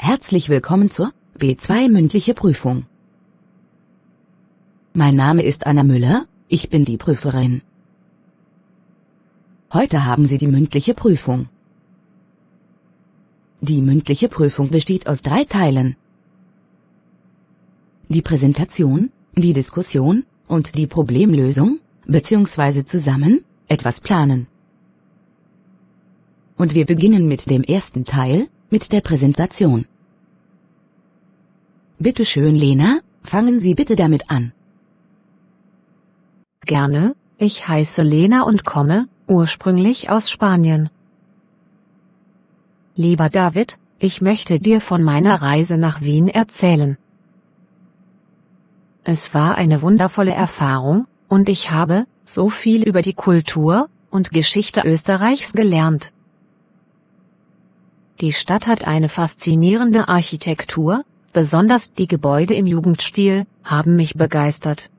Herzlich willkommen zur B2 mündliche Prüfung. Mein Name ist Anna Müller, ich bin die Prüferin. Heute haben Sie die mündliche Prüfung. Die mündliche Prüfung besteht aus 3 Teilen: die Präsentation, die Diskussion und die Problemlösung, bzw. zusammen etwas planen. Und wir beginnen mit dem ersten Teil, mit der Präsentation. Bitte schön, Lena, fangen Sie bitte damit an. Gerne, ich heiße Lena und komme ursprünglich aus Spanien. Lieber David, ich möchte dir von meiner Reise nach Wien erzählen. Es war eine wundervolle Erfahrung, und ich habe so viel über die Kultur und Geschichte Österreichs gelernt. Die Stadt hat eine faszinierende Architektur, besonders die Gebäude im Jugendstil haben mich begeistert.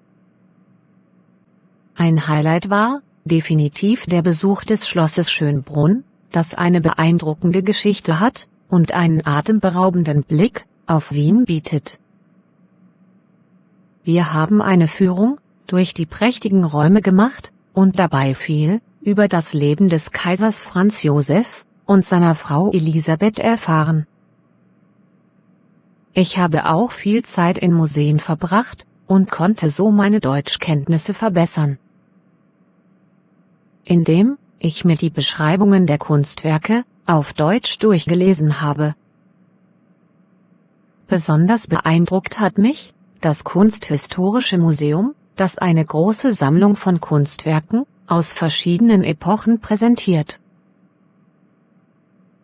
Ein Highlight war definitiv der Besuch des Schlosses Schönbrunn, das eine beeindruckende Geschichte hat und einen atemberaubenden Blick auf Wien bietet. Wir haben eine Führung durch die prächtigen Räume gemacht und dabei viel über das Leben des Kaisers Franz Josef und seiner Frau Elisabeth erfahren. Ich habe auch viel Zeit in Museen verbracht und konnte so meine Deutschkenntnisse verbessern, indem ich mir die Beschreibungen der Kunstwerke auf Deutsch durchgelesen habe. Besonders beeindruckt hat mich das Kunsthistorische Museum, das eine große Sammlung von Kunstwerken aus verschiedenen Epochen präsentiert.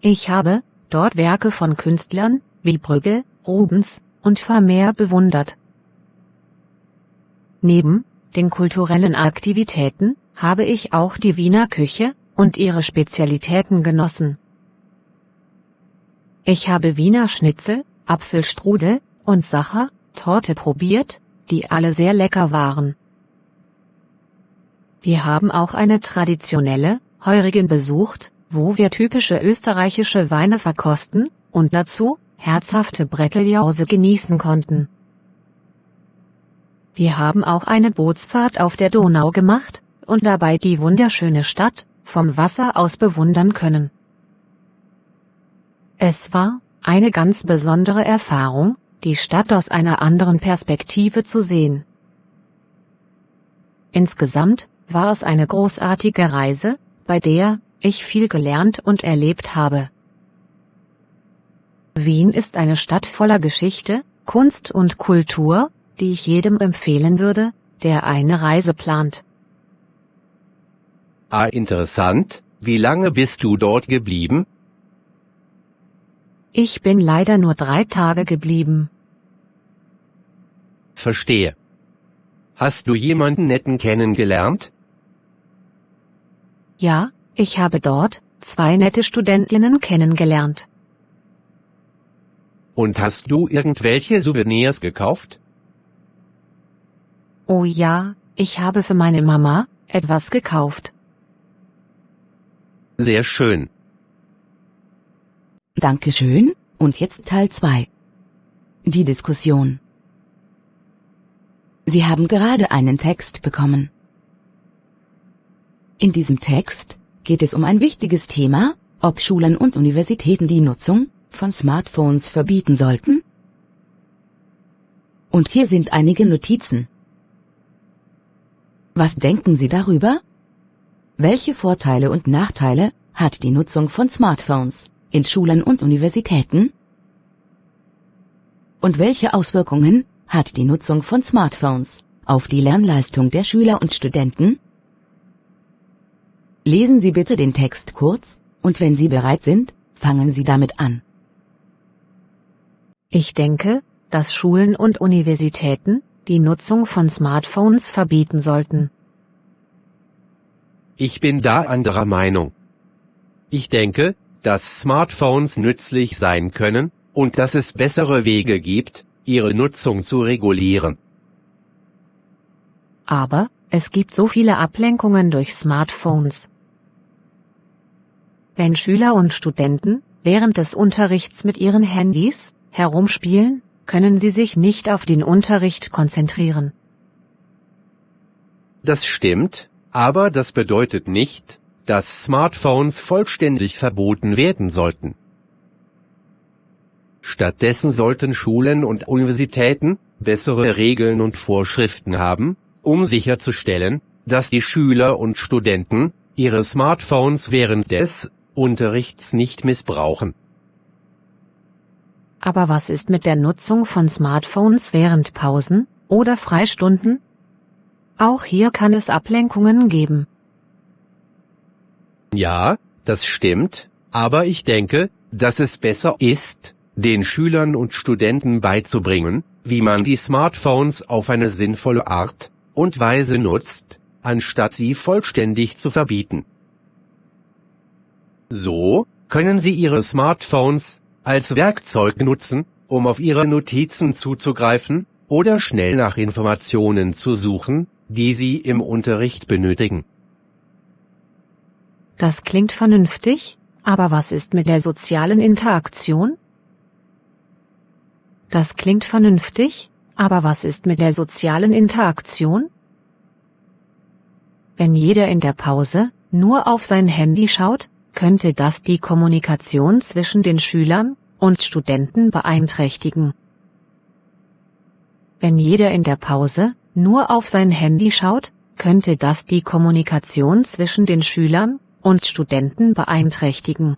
Ich habe dort Werke von Künstlern wie Bruegel, Rubens und Vermeer bewundert. Neben den kulturellen Aktivitäten habe ich auch die Wiener Küche und ihre Spezialitäten genossen. Ich habe Wiener Schnitzel, Apfelstrudel und Sacher-Torte probiert, die alle sehr lecker waren. Wir haben auch eine traditionelle Heurigen besucht, wo wir typische österreichische Weine verkosten und dazu herzhafte Bretteljause genießen konnten. Wir haben auch eine Bootsfahrt auf der Donau gemacht und dabei die wunderschöne Stadt vom Wasser aus bewundern können. Es war eine ganz besondere Erfahrung, die Stadt aus einer anderen Perspektive zu sehen. Insgesamt war es eine großartige Reise, bei der ich viel gelernt und erlebt habe. Wien ist eine Stadt voller Geschichte, Kunst und Kultur, die ich jedem empfehlen würde, der eine Reise plant. Ah, interessant. Wie lange bist du dort geblieben? Ich bin leider nur 3 Tage geblieben. Verstehe. Hast du jemanden netten kennengelernt? Ja, ich habe dort 2 nette Studentinnen kennengelernt. Und hast du irgendwelche Souvenirs gekauft? Oh ja, ich habe für meine Mama etwas gekauft. Sehr schön. Dankeschön, und jetzt Teil 2. Die Diskussion. Sie haben gerade einen Text bekommen. In diesem Text geht es um ein wichtiges Thema, ob Schulen und Universitäten die Nutzung von Smartphones verbieten sollten. Und hier sind einige Notizen. Was denken Sie darüber? Welche Vorteile und Nachteile hat die Nutzung von Smartphones in Schulen und Universitäten? Und welche Auswirkungen hat die Nutzung von Smartphones auf die Lernleistung der Schüler und Studenten? Lesen Sie bitte den Text kurz, und wenn Sie bereit sind, fangen Sie damit an. Ich denke, dass Schulen und Universitäten die Nutzung von Smartphones verbieten sollten. Ich bin da anderer Meinung. Ich denke, dass Smartphones nützlich sein können, und dass es bessere Wege gibt, ihre Nutzung zu regulieren. Aber es gibt so viele Ablenkungen durch Smartphones. Wenn Schüler und Studenten während des Unterrichts mit ihren Handys herumspielen, können sie sich nicht auf den Unterricht konzentrieren. Das stimmt, aber das bedeutet nicht, dass Smartphones vollständig verboten werden sollten. Stattdessen sollten Schulen und Universitäten bessere Regeln und Vorschriften haben, um sicherzustellen, dass die Schüler und Studenten ihre Smartphones während des Unterrichts nicht missbrauchen. Aber was ist mit der Nutzung von Smartphones während Pausen oder Freistunden? Auch hier kann es Ablenkungen geben. Ja, das stimmt, aber ich denke, dass es besser ist, den Schülern und Studenten beizubringen, wie man die Smartphones auf eine sinnvolle Art und Weise nutzt, anstatt sie vollständig zu verbieten. So können sie ihre Smartphones als Werkzeug nutzen, um auf ihre Notizen zuzugreifen oder schnell nach Informationen zu suchen, die sie im Unterricht benötigen. Das klingt vernünftig, aber was ist mit der sozialen Interaktion? Das klingt vernünftig, aber was ist mit der sozialen Interaktion? Wenn jeder in der Pause nur auf sein Handy schaut, könnte das die Kommunikation zwischen den Schülern und Studenten beeinträchtigen. Wenn jeder in der Pause nur auf sein Handy schaut, könnte das die Kommunikation zwischen den Schülern und Studenten beeinträchtigen.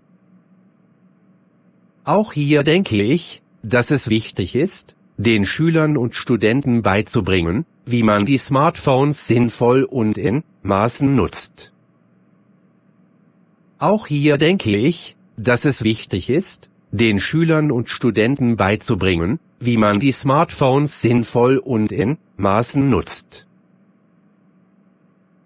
Auch hier denke ich, dass es wichtig ist, den Schülern und Studenten beizubringen, wie man die Smartphones sinnvoll und in Maßen nutzt. Auch hier denke ich, dass es wichtig ist, den Schülern und Studenten beizubringen, wie man die Smartphones sinnvoll und in Maßen nutzt.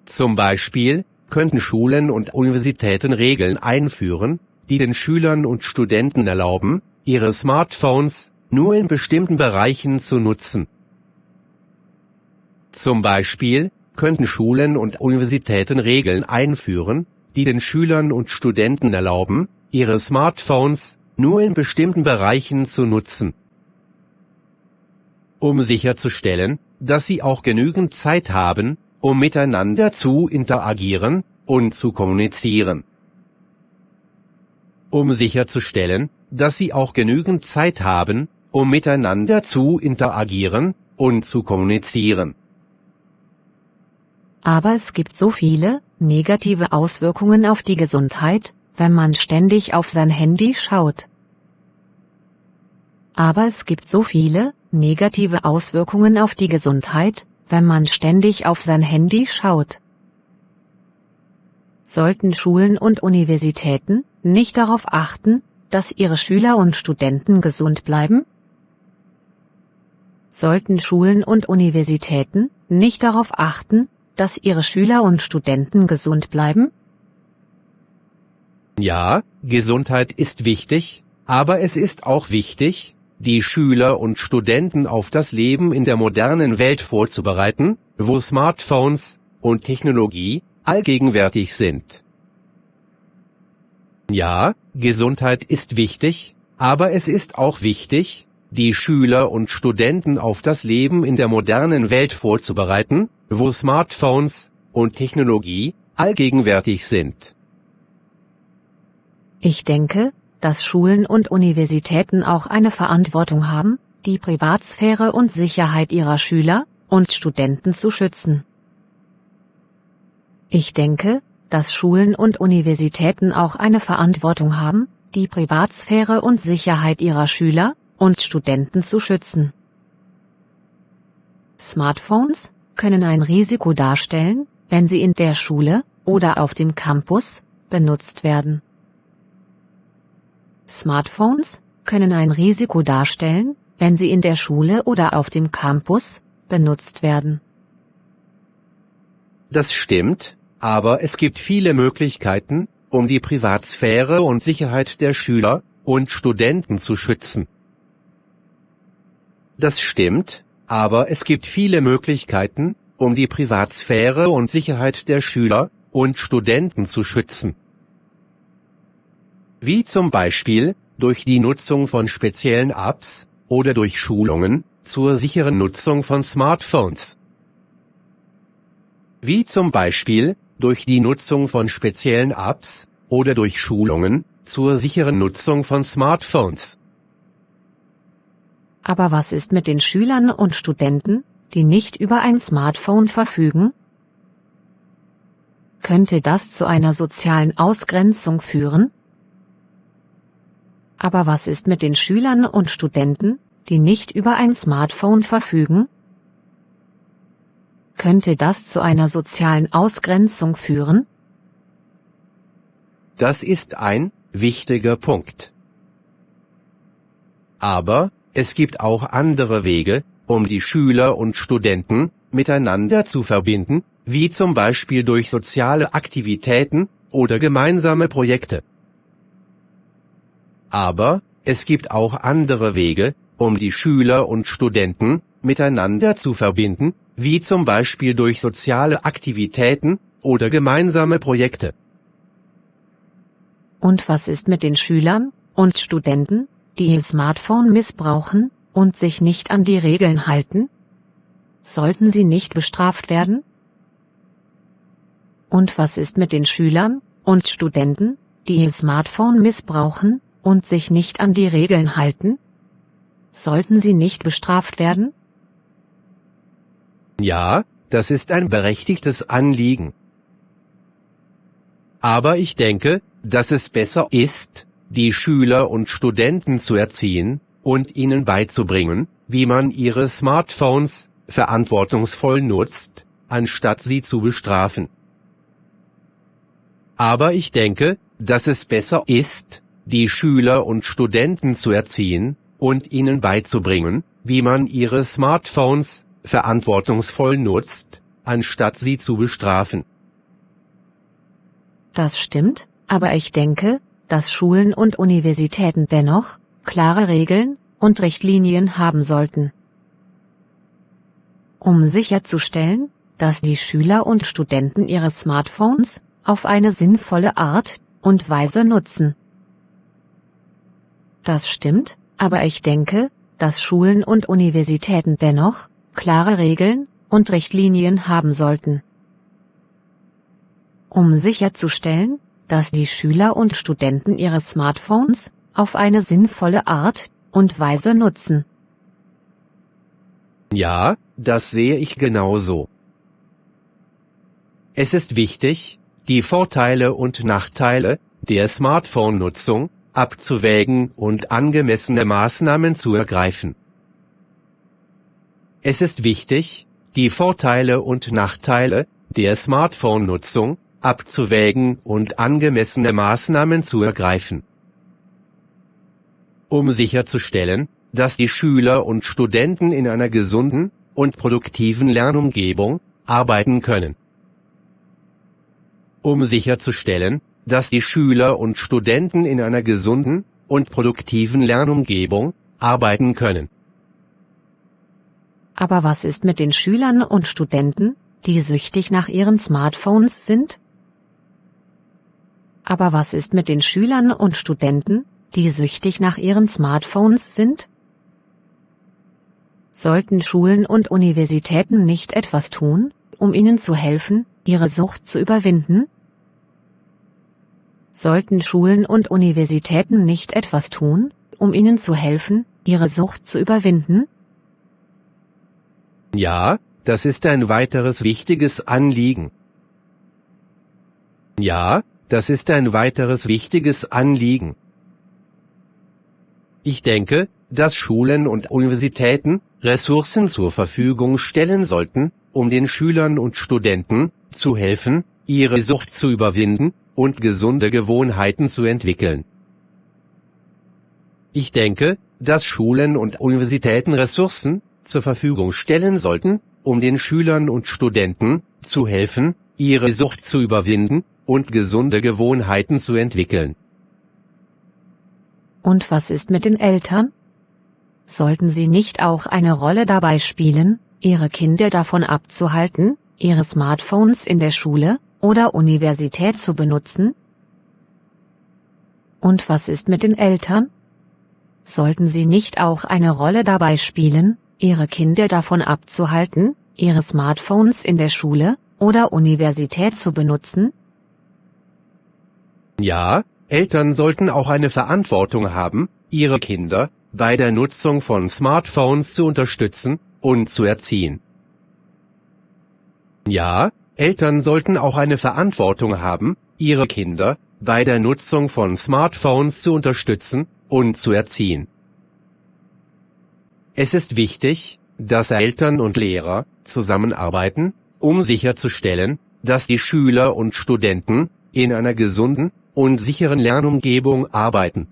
Zum Beispiel könnten Schulen und Universitäten Regeln einführen, die den Schülern und Studenten erlauben, ihre Smartphones nur in bestimmten Bereichen zu nutzen. Zum Beispiel könnten Schulen und Universitäten Regeln einführen, die den Schülern und Studenten erlauben, ihre Smartphones nur in bestimmten Bereichen zu nutzen. Um sicherzustellen, dass sie auch genügend Zeit haben, um miteinander zu interagieren und zu kommunizieren. Um sicherzustellen, dass sie auch genügend Zeit haben, um miteinander zu interagieren und zu kommunizieren. Aber es gibt so viele negative Auswirkungen auf die Gesundheit, wenn man ständig auf sein Handy schaut. Aber es gibt so viele negative Auswirkungen auf die Gesundheit, wenn man ständig auf sein Handy schaut. Sollten Schulen und Universitäten nicht darauf achten, dass ihre Schüler und Studenten gesund bleiben? Sollten Schulen und Universitäten nicht darauf achten, dass ihre Schüler und Studenten gesund bleiben? Ja, Gesundheit ist wichtig, aber es ist auch wichtig, die Schüler und Studenten auf das Leben in der modernen Welt vorzubereiten, wo Smartphones und Technologie allgegenwärtig sind. Ja, Gesundheit ist wichtig, aber es ist auch wichtig, die Schüler und Studenten auf das Leben in der modernen Welt vorzubereiten, wo Smartphones und Technologie allgegenwärtig sind. Ich denke, dass Schulen und Universitäten auch eine Verantwortung haben, die Privatsphäre und Sicherheit ihrer Schüler und Studenten zu schützen. Ich denke, dass Schulen und Universitäten auch eine Verantwortung haben, die Privatsphäre und Sicherheit ihrer Schüler und Studenten zu schützen. Smartphones können ein Risiko darstellen, wenn sie in der Schule oder auf dem Campus benutzt werden. Smartphones können ein Risiko darstellen, wenn sie in der Schule oder auf dem Campus benutzt werden. Das stimmt, aber es gibt viele Möglichkeiten, um die Privatsphäre und Sicherheit der Schüler und Studenten zu schützen. Das stimmt, aber es gibt viele Möglichkeiten, um die Privatsphäre und Sicherheit der Schüler und Studenten zu schützen. wie zum Beispiel durch die Nutzung von speziellen Apps oder durch Schulungen zur sicheren Nutzung von Smartphones. Wie zum Beispiel durch die Nutzung von speziellen Apps oder durch Schulungen zur sicheren Nutzung von Smartphones. Aber was ist mit den Schülern und Studenten, die nicht über ein Smartphone verfügen? Könnte das zu einer sozialen Ausgrenzung führen? Aber was ist mit den Schülern und Studenten, die nicht über ein Smartphone verfügen? Könnte das zu einer sozialen Ausgrenzung führen? Das ist ein wichtiger Punkt. Aber es gibt auch andere Wege, um die Schüler und Studenten miteinander zu verbinden, wie zum Beispiel durch soziale Aktivitäten oder gemeinsame Projekte. Aber es gibt auch andere Wege, um die Schüler und Studenten miteinander zu verbinden, wie zum Beispiel durch soziale Aktivitäten oder gemeinsame Projekte. Und was ist mit den Schülern und Studenten, die ihr Smartphone missbrauchen und sich nicht an die Regeln halten? Sollten sie nicht bestraft werden? Und was ist mit den Schülern und Studenten, die ihr Smartphone missbrauchen und sich nicht an die Regeln halten? Sollten sie nicht bestraft werden? Ja, das ist ein berechtigtes Anliegen. Aber ich denke, dass es besser ist, die Schüler und Studenten zu erziehen und ihnen beizubringen, wie man ihre Smartphones verantwortungsvoll nutzt, anstatt sie zu bestrafen. Aber ich denke, dass es besser ist, die Schüler und Studenten zu erziehen und ihnen beizubringen, wie man ihre Smartphones verantwortungsvoll nutzt, anstatt sie zu bestrafen. Das stimmt, aber ich denke, dass Schulen und Universitäten dennoch klare Regeln und Richtlinien haben sollten. Um sicherzustellen, dass die Schüler und Studenten ihre Smartphones auf eine sinnvolle Art und Weise nutzen. Das stimmt, aber ich denke, dass Schulen und Universitäten dennoch klare Regeln und Richtlinien haben sollten. Um sicherzustellen, dass die Schüler und Studenten ihre Smartphones auf eine sinnvolle Art und Weise nutzen. Ja, das sehe ich genauso. Es ist wichtig, die Vorteile und Nachteile der Smartphone-Nutzung abzuwägen und angemessene Maßnahmen zu ergreifen. Es ist wichtig, die Vorteile und Nachteile der Smartphone-Nutzung abzuwägen und angemessene Maßnahmen zu ergreifen. Um sicherzustellen, dass die Schüler und Studenten in einer gesunden und produktiven Lernumgebung arbeiten können. Um sicherzustellen, dass die Schüler und Studenten in einer gesunden und produktiven Lernumgebung arbeiten können. Aber was ist mit den Schülern und Studenten, die süchtig nach ihren Smartphones sind? Aber was ist mit den Schülern und Studenten, die süchtig nach ihren Smartphones sind? Sollten Schulen und Universitäten nicht etwas tun, um ihnen zu helfen, ihre Sucht zu überwinden? Sollten Schulen und Universitäten nicht etwas tun, um ihnen zu helfen, ihre Sucht zu überwinden? Ja, das ist ein weiteres wichtiges Anliegen. Ja, das ist ein weiteres wichtiges Anliegen. Ich denke, dass Schulen und Universitäten Ressourcen zur Verfügung stellen sollten, um den Schülern und Studenten zu helfen, ihre Sucht zu überwinden und gesunde Gewohnheiten zu entwickeln. Ich denke, dass Schulen und Universitäten Ressourcen zur Verfügung stellen sollten, um den Schülern und Studenten zu helfen, ihre Sucht zu überwinden und gesunde Gewohnheiten zu entwickeln. Und was ist mit den Eltern? Sollten sie nicht auch eine Rolle dabei spielen, ihre Kinder davon abzuhalten, ihre Smartphones in der Schule oder Universität zu benutzen? Und was ist mit den Eltern? Sollten sie nicht auch eine Rolle dabei spielen, ihre Kinder davon abzuhalten, ihre Smartphones in der Schule oder Universität zu benutzen? Ja, Eltern sollten auch eine Verantwortung haben, ihre Kinder bei der Nutzung von Smartphones zu unterstützen und zu erziehen. Ja, Eltern sollten auch eine Verantwortung haben, ihre Kinder bei der Nutzung von Smartphones zu unterstützen und zu erziehen. Es ist wichtig, dass Eltern und Lehrer zusammenarbeiten, um sicherzustellen, dass die Schüler und Studenten in einer gesunden und sicheren Lernumgebung arbeiten.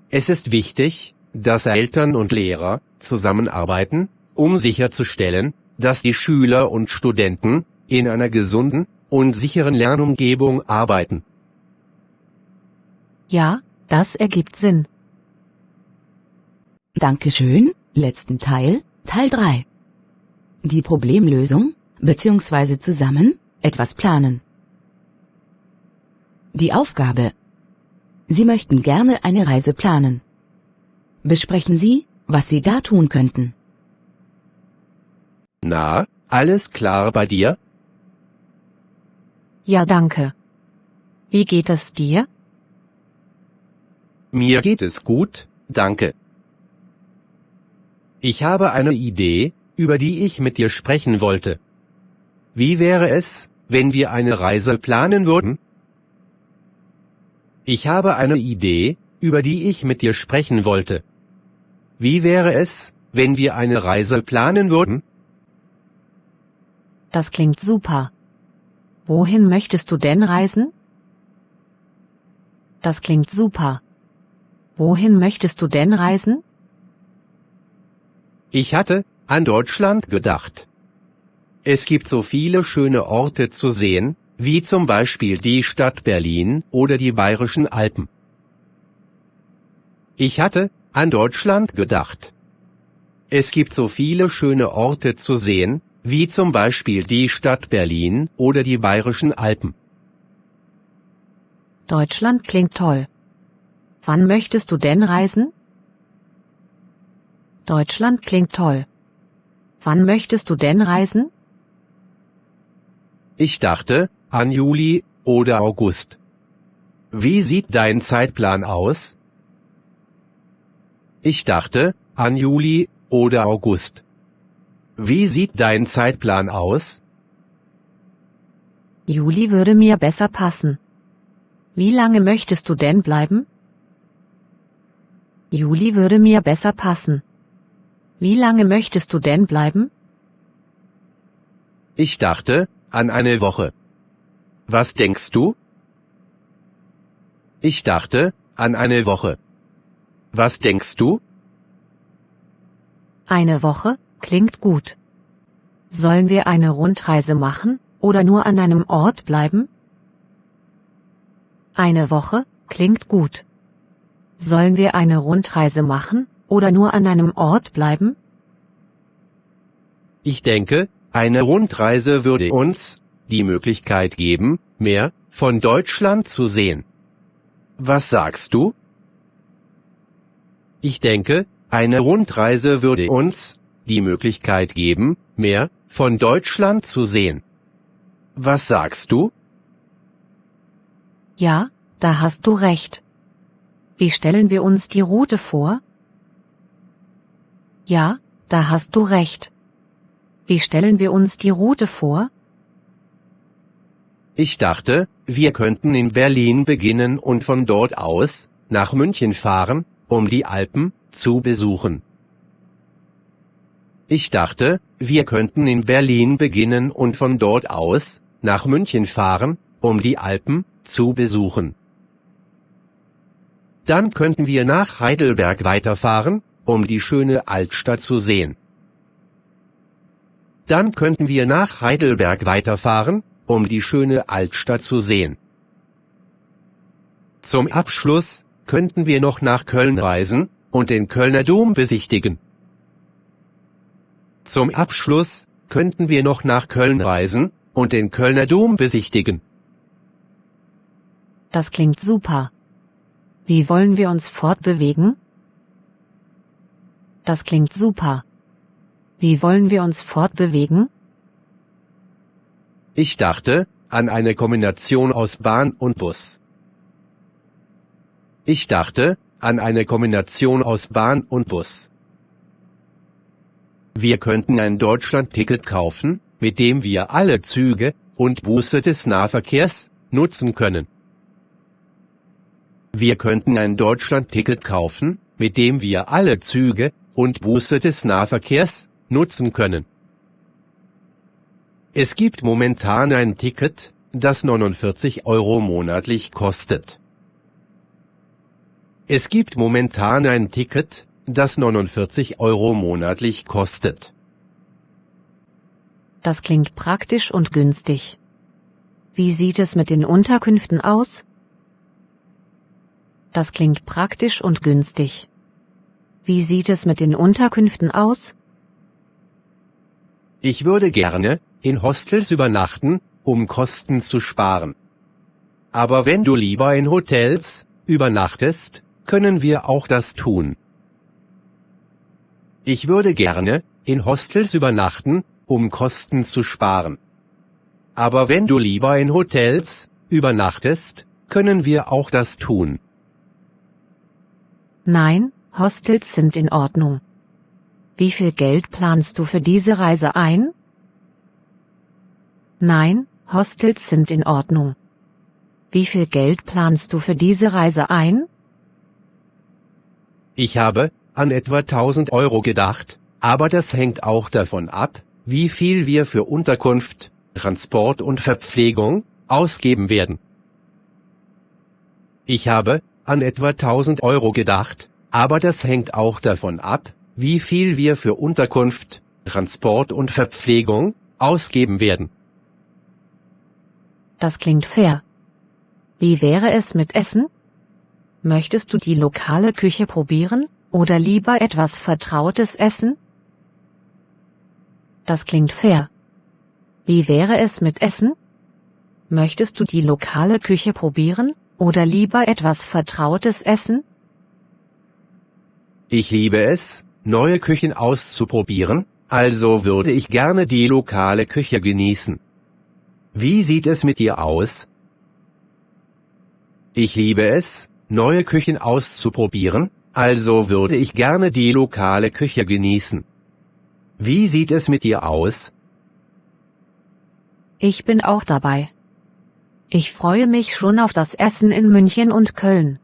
Es ist wichtig, dass Eltern und Lehrer zusammenarbeiten, um sicherzustellen, dass die Schüler und Studenten in einer gesunden und sicheren Lernumgebung arbeiten. Ja, das ergibt Sinn. Dankeschön, letzten Teil, Teil 3. Die Problemlösung, bzw. zusammen, etwas planen. Die Aufgabe. Sie möchten gerne eine Reise planen. Besprechen Sie, was Sie da tun könnten. Na, alles klar bei dir? Ja, danke. Wie geht es dir? Mir geht es gut, danke. Ich habe eine Idee, über die ich mit dir sprechen wollte. Wie wäre es, wenn wir eine Reise planen würden? Ich habe eine Idee, über die ich mit dir sprechen wollte. Wie wäre es, wenn wir eine Reise planen würden? Das klingt super. Wohin möchtest du denn reisen? Das klingt super. Wohin möchtest du denn reisen? Ich hatte an Deutschland gedacht. Es gibt so viele schöne Orte zu sehen, wie zum Beispiel die Stadt Berlin oder die Bayerischen Alpen. Ich hatte an Deutschland gedacht. Es gibt so viele schöne Orte zu sehen, wie zum Beispiel die Stadt Berlin oder die Bayerischen Alpen. Deutschland klingt toll. Wann möchtest du denn reisen? Deutschland klingt toll. Wann möchtest du denn reisen? Ich dachte an Juli oder August. Wie sieht dein Zeitplan aus? Ich dachte an Juli oder August. Wie sieht dein Zeitplan aus? Juli würde mir besser passen. Wie lange möchtest du denn bleiben? Juli würde mir besser passen. Wie lange möchtest du denn bleiben? Ich dachte an eine Woche. Was denkst du? Ich dachte an eine Woche. Was denkst du? Eine Woche, klingt gut. Sollen wir eine Rundreise machen, oder nur an einem Ort bleiben? Eine Woche, klingt gut. Sollen wir eine Rundreise machen, oder nur an einem Ort bleiben? Ich denke, eine Rundreise würde uns die Möglichkeit geben, mehr von Deutschland zu sehen. Was sagst du? Ich denke, eine Rundreise würde uns die Möglichkeit geben, mehr von Deutschland zu sehen. Was sagst du? Ja, da hast du recht. Wie stellen wir uns die Route vor? Ja, da hast du recht. Wie stellen wir uns die Route vor? Ich dachte, wir könnten in Berlin beginnen und von dort aus nach München fahren, um die Alpen zu besuchen. Ich dachte, wir könnten in Berlin beginnen und von dort aus nach München fahren, um die Alpen zu besuchen. Dann könnten wir nach Heidelberg weiterfahren, um die schöne Altstadt zu sehen. Dann könnten wir nach Heidelberg weiterfahren, um die schöne Altstadt zu sehen. Zum Abschluss könnten wir noch nach Köln reisen und den Kölner Dom besichtigen. Zum Abschluss könnten wir noch nach Köln reisen und den Kölner Dom besichtigen. Das klingt super. Wie wollen wir uns fortbewegen? Das klingt super. Wie wollen wir uns fortbewegen? Ich dachte an eine Kombination aus Bahn und Bus. Ich dachte an eine Kombination aus Bahn und Bus. Wir könnten ein Deutschland-Ticket kaufen, mit dem wir alle Züge und Busse des Nahverkehrs nutzen können. Wir könnten ein Deutschland-Ticket kaufen, mit dem wir alle Züge und Busse des Nahverkehrs nutzen können. Es gibt momentan ein Ticket, das 49 € monatlich kostet. Es gibt momentan ein Ticket, das 49 € monatlich kostet. Das klingt praktisch und günstig. Wie sieht es mit den Unterkünften aus? Das klingt praktisch und günstig. Wie sieht es mit den Unterkünften aus? Ich würde gerne in Hostels übernachten, um Kosten zu sparen. Aber wenn du lieber in Hotels übernachtest, können wir auch das tun. Ich würde gerne in Hostels übernachten, um Kosten zu sparen. Aber wenn du lieber in Hotels übernachtest, können wir auch das tun. Nein, Hostels sind in Ordnung. Wie viel Geld planst du für diese Reise ein? Nein, Hostels sind in Ordnung. Wie viel Geld planst du für diese Reise ein? Ich habe an etwa 1.000 € gedacht, aber das hängt auch davon ab, wie viel wir für Unterkunft, Transport und Verpflegung ausgeben werden. Ich habe an etwa 1.000 € gedacht, aber das hängt auch davon ab, wie viel wir für Unterkunft, Transport und Verpflegung ausgeben werden. Das klingt fair. Wie wäre es mit Essen? Möchtest du die lokale Küche probieren, oder lieber etwas Vertrautes essen? Das klingt fair. Wie wäre es mit Essen? Möchtest du die lokale Küche probieren, oder lieber etwas Vertrautes essen? Ich liebe es, neue Küchen auszuprobieren, also würde ich gerne die lokale Küche genießen. Wie sieht es mit dir aus? Ich liebe es, neue Küchen auszuprobieren, also würde ich gerne die lokale Küche genießen. Wie sieht es mit dir aus? Ich bin auch dabei. Ich freue mich schon auf das Essen in München und Köln.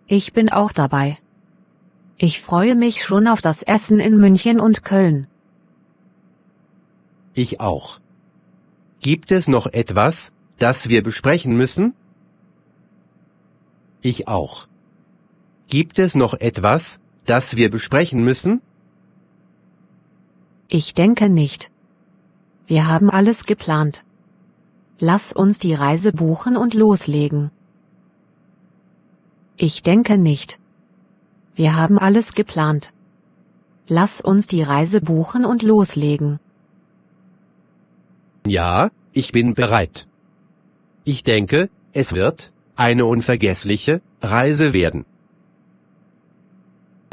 Ich bin auch dabei. Ich freue mich schon auf das Essen in München und Köln. Ich auch. Gibt es noch etwas, das wir besprechen müssen? Ich auch. Gibt es noch etwas, das wir besprechen müssen? Ich denke nicht. Wir haben alles geplant. Lass uns die Reise buchen und loslegen. Ich denke nicht. Wir haben alles geplant. Lass uns die Reise buchen und loslegen. Ja, ich bin bereit. Ich denke, es wird eine unvergessliche Reise werden.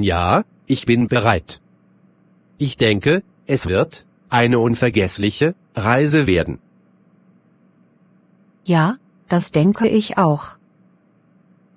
Ja, ich bin bereit. Ich denke, es wird eine unvergessliche Reise werden. Ja, das denke ich auch.